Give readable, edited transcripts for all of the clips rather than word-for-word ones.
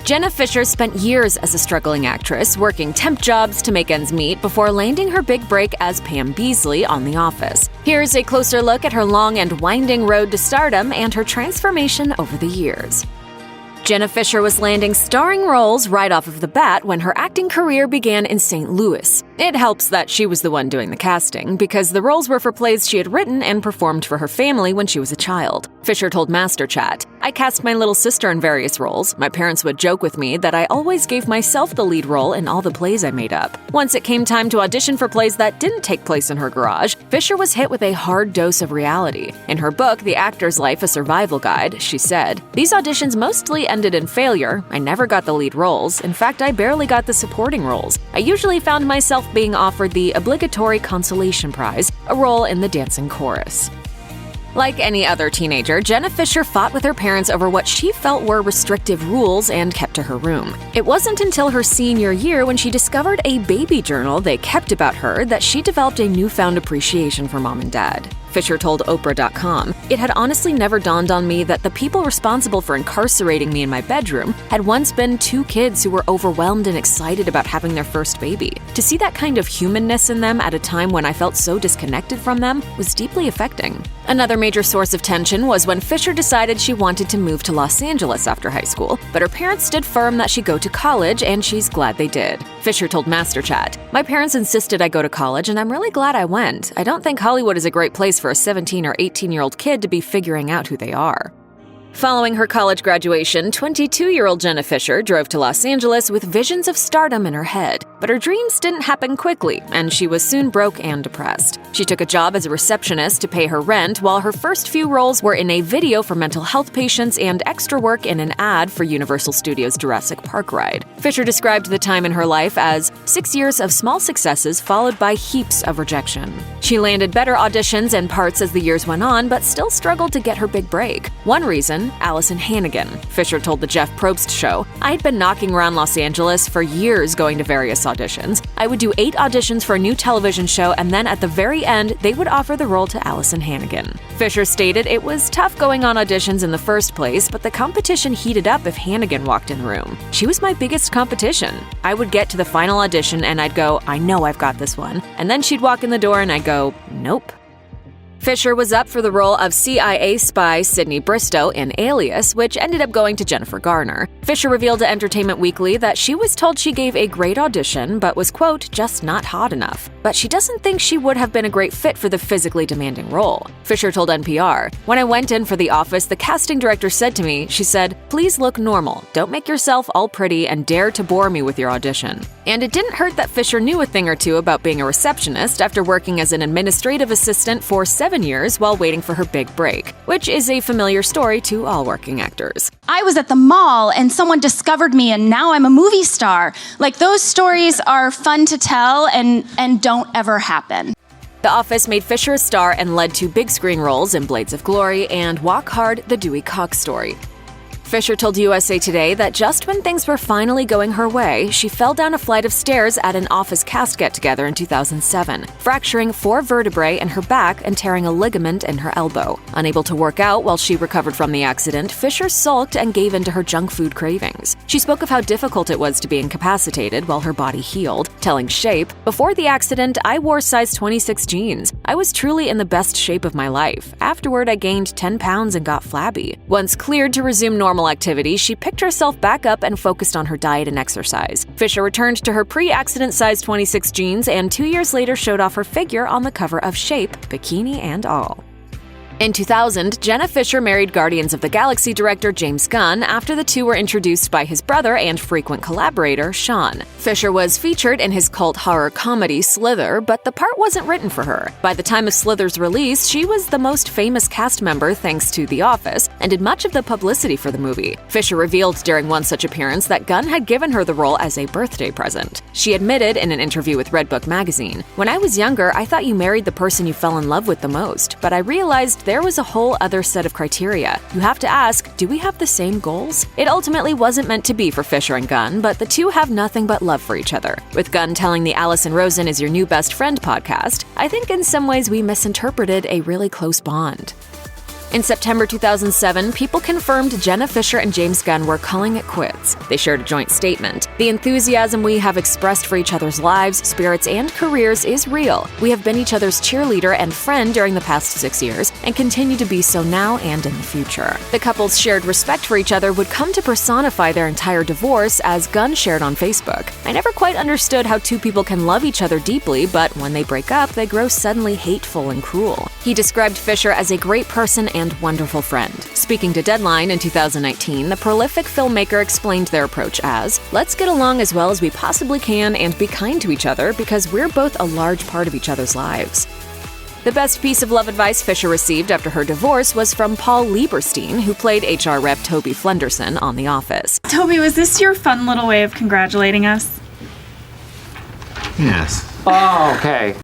Jenna Fisher spent years as a struggling actress, working temp jobs to make ends meet before landing her big break as Pam Beesly on The Office. Here's a closer look at her long and winding road to stardom and her transformation over the years. Jenna Fisher was landing starring roles right off of the bat when her acting career began in St. Louis. It helps that she was the one doing the casting, because the roles were for plays she had written and performed for her family when she was a child. Fisher told MasterChat, "I cast my little sister in various roles. My parents would joke with me that I always gave myself the lead role in all the plays I made up." Once it came time to audition for plays that didn't take place in her garage, Fisher was hit with a hard dose of reality. In her book, The Actor's Life, A Survival Guide, she said, "These auditions mostly ended in failure. I never got the lead roles. In fact, I barely got the supporting roles. I usually found myself being offered the obligatory consolation prize, a role in the dancing chorus." Like any other teenager, Jenna Fisher fought with her parents over what she felt were restrictive rules and kept to her room. It wasn't until her senior year, when she discovered a baby journal they kept about her, that she developed a newfound appreciation for mom and dad. Fisher told Oprah.com, "It had honestly never dawned on me that the people responsible for incarcerating me in my bedroom had once been two kids who were overwhelmed and excited about having their first baby. To see that kind of humanness in them at a time when I felt so disconnected from them was deeply affecting." Another major source of tension was when Fisher decided she wanted to move to Los Angeles after high school, but her parents stood firm that she go to college, and she's glad they did. Fisher told MasterChat, "My parents insisted I go to college, and I'm really glad I went. I don't think Hollywood is a great place for a 17 or 18-year-old kid to be figuring out who they are." Following her college graduation, 22-year-old Jenna Fisher drove to Los Angeles with visions of stardom in her head. But her dreams didn't happen quickly, and she was soon broke and depressed. She took a job as a receptionist to pay her rent, while her first few roles were in a video for mental health patients and extra work in an ad for Universal Studios' Jurassic Park ride. Fisher described the time in her life as 6 years of small successes followed by heaps of rejection. She landed better auditions and parts as the years went on, but still struggled to get her big break. One reason, Allison Hannigan. Fisher told the Jeff Probst Show, "I'd been knocking around Los Angeles for years, going to various auditions. I would do 8 auditions for a new television show, and then at the very end, they would offer the role to Allison Hannigan." Fisher stated it was tough going on auditions in the first place, but the competition heated up if Hannigan walked in the room. "She was my biggest competition. I would get to the final audition and I'd go, I know I've got this one. And then she'd walk in the door and I'd go, nope." Fisher was up for the role of CIA spy Sydney Bristow in Alias, which ended up going to Jennifer Garner. Fisher revealed to Entertainment Weekly that she was told she gave a great audition, but was, quote, "just not hot enough." But she doesn't think she would have been a great fit for the physically demanding role. Fisher told NPR, "When I went in for The Office, the casting director said to me, she said, 'Please look normal. Don't make yourself all pretty and dare to bore me with your audition.'" And it didn't hurt that Fisher knew a thing or two about being a receptionist after working as an administrative assistant for 7 years while waiting for her big break, which is a familiar story to all working actors. "I was at the mall and someone discovered me and now I'm a movie star." Like, those stories are fun to tell and don't ever happen. The Office made Fisher a star and led to big screen roles in Blades of Glory and Walk Hard: The Dewey Cox Story. Fisher told USA Today that just when things were finally going her way, she fell down a flight of stairs at an Office cast get-together in 2007, fracturing 4 vertebrae in her back and tearing a ligament in her elbow. Unable to work out while she recovered from the accident, Fisher sulked and gave in to her junk food cravings. She spoke of how difficult it was to be incapacitated while her body healed, telling Shape, "Before the accident, I wore size 26 jeans. I was truly in the best shape of my life. Afterward, I gained 10 pounds and got flabby." Once cleared to resume normal activity, she picked herself back up and focused on her diet and exercise. Fisher returned to her pre-accident size 26 jeans and 2 years later showed off her figure on the cover of Shape, bikini and all. In 2000, Jenna Fisher married Guardians of the Galaxy director James Gunn after the two were introduced by his brother and frequent collaborator, Sean. Fisher was featured in his cult horror comedy Slither, but the part wasn't written for her. By the time of Slither's release, she was the most famous cast member thanks to The Office, and did much of the publicity for the movie. Fisher revealed during one such appearance that Gunn had given her the role as a birthday present. She admitted in an interview with Redbook magazine, "When I was younger, I thought you married the person you fell in love with the most, but I realized there was a whole other set of criteria. You have to ask, do we have the same goals?" It ultimately wasn't meant to be for Fisher and Gunn, but the two have nothing but love for each other. With Gunn telling the Allison Rosen is Your New Best Friend podcast, I think in some ways we misinterpreted a really close bond. In September 2007, people confirmed Jenna Fisher and James Gunn were calling it quits. They shared a joint statement. "The enthusiasm we have expressed for each other's lives, spirits, and careers is real. We have been each other's cheerleader and friend during the past 6 years and continue to be so now and in the future." The couple's shared respect for each other would come to personify their entire divorce, as Gunn shared on Facebook. "I never quite understood how two people can love each other deeply, but when they break up, they grow suddenly hateful and cruel." He described Fisher as a great person and wonderful friend. Speaking to Deadline in 2019, the prolific filmmaker explained their approach as, "Let's get along as well as we possibly can and be kind to each other because we're both a large part of each other's lives." The best piece of love advice Fisher received after her divorce was from Paul Lieberstein, who played HR Rep Toby Flenderson on The Office. Toby, was this your fun little way of congratulating us? Yes. Oh, okay.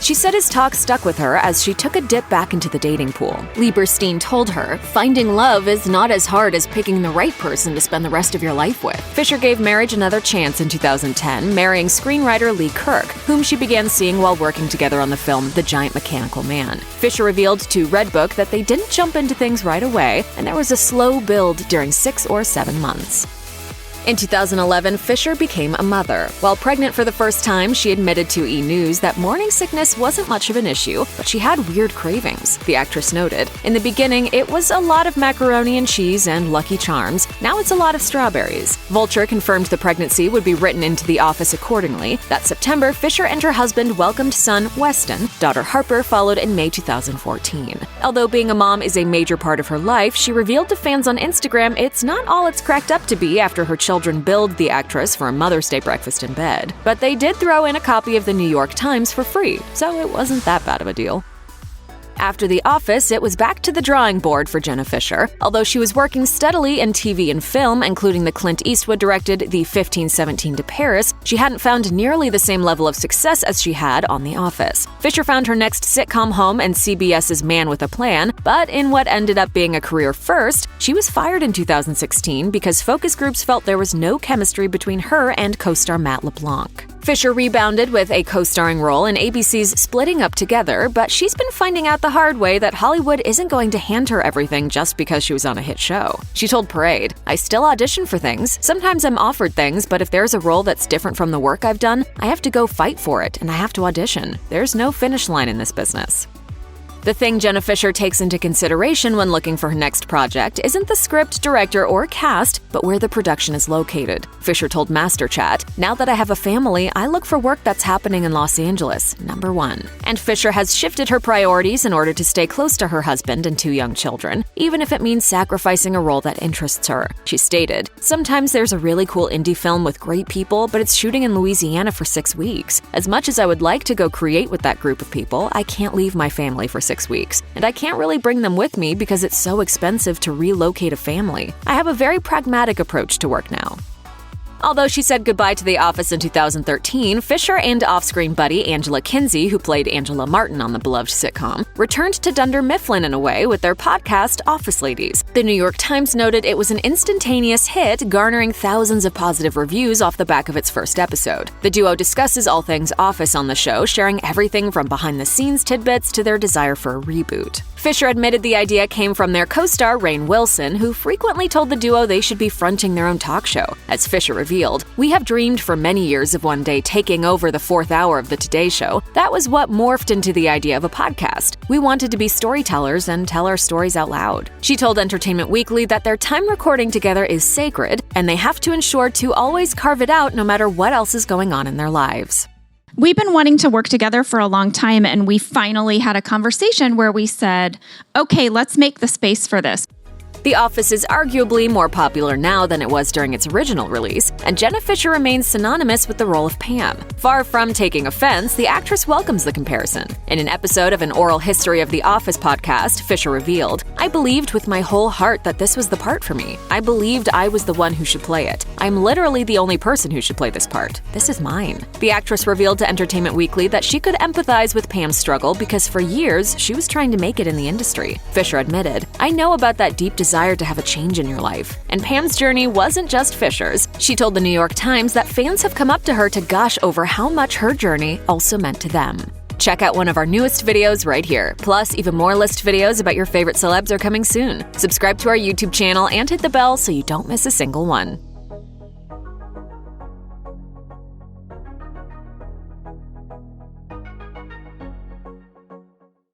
She said his talk stuck with her as she took a dip back into the dating pool. Lieberstein told her, "Finding love is not as hard as picking the right person to spend the rest of your life with." Fisher gave marriage another chance in 2010, marrying screenwriter Lee Kirk, whom she began seeing while working together on the film The Giant Mechanical Man. Fisher revealed to Redbook that they didn't jump into things right away, and there was a slow build during 6 or 7 months. In 2011, Fisher became a mother. While pregnant for the first time, she admitted to E! News that morning sickness wasn't much of an issue, but she had weird cravings. The actress noted, "In the beginning, it was a lot of macaroni and cheese and Lucky Charms. Now it's a lot of strawberries." Vulture confirmed the pregnancy would be written into The Office accordingly. That September, Fisher and her husband welcomed son Weston. Daughter Harper followed in May 2014. Although being a mom is a major part of her life, she revealed to fans on Instagram it's not all it's cracked up to be after her children billed the actress for a Mother's Day breakfast in bed. But they did throw in a copy of the New York Times for free, so it wasn't that bad of a deal. After The Office, it was back to the drawing board for Jenna Fisher. Although she was working steadily in TV and film, including the Clint Eastwood-directed The 1517 to Paris, she hadn't found nearly the same level of success as she had on The Office. Fisher found her next sitcom home in CBS's Man with a Plan, but in what ended up being a career first, she was fired in 2016 because focus groups felt there was no chemistry between her and co-star Matt LeBlanc. Fisher rebounded with a co-starring role in ABC's Splitting Up Together, but she's been finding out the hard way that Hollywood isn't going to hand her everything just because she was on a hit show. She told Parade, "I still audition for things. Sometimes I'm offered things, but if there's a role that's different from the work I've done, I have to go fight for it, and I have to audition. There's no finish line in this business." The thing Jenna Fisher takes into consideration when looking for her next project isn't the script, director, or cast, but where the production is located. Fisher told MasterChat, "Now that I have a family, I look for work that's happening in Los Angeles, #1. And Fisher has shifted her priorities in order to stay close to her husband and 2 young children, even if it means sacrificing a role that interests her. She stated, "Sometimes there's a really cool indie film with great people, but it's shooting in Louisiana for 6 weeks. As much as I would like to go create with that group of people, I can't leave my family for 6 weeks. And I can't really bring them with me because it's so expensive to relocate a family. I have a very pragmatic approach to work now." Although she said goodbye to The Office in 2013, Fisher and off-screen buddy Angela Kinsey, who played Angela Martin on the beloved sitcom, returned to Dunder Mifflin in a way with their podcast Office Ladies. The New York Times noted it was an instantaneous hit, garnering thousands of positive reviews off the back of its first episode. The duo discusses all things Office on the show, sharing everything from behind-the-scenes tidbits to their desire for a reboot. Fisher admitted the idea came from their co-star Rainn Wilson, who frequently told the duo they should be fronting their own talk show. As Fisher revealed, "We have dreamed for many years of one day taking over the 4th hour of the Today Show. That was what morphed into the idea of a podcast. We wanted to be storytellers and tell our stories out loud." She told Entertainment Weekly that their time recording together is sacred, and they have to ensure to always carve it out no matter what else is going on in their lives. We've been wanting to work together for a long time, and we finally had a conversation where we said, okay, let's make the space for this. The Office is arguably more popular now than it was during its original release, and Jenna Fisher remains synonymous with the role of Pam. Far from taking offense, the actress welcomes the comparison. In an episode of an Oral History of the Office podcast, Fisher revealed, "I believed with my whole heart that this was the part for me. I believed I was the one who should play it. I'm literally the only person who should play this part. This is mine." The actress revealed to Entertainment Weekly that she could empathize with Pam's struggle because for years, she was trying to make it in the industry. Fisher admitted, "I know about that deep desire to have a change in your life." And Pam's journey wasn't just Fisher's. She told the New York Times that fans have come up to her to gush over how much her journey also meant to them. Check out one of our newest videos right here. Plus, even more list videos about your favorite celebs are coming soon. Subscribe to our YouTube channel and hit the bell so you don't miss a single one.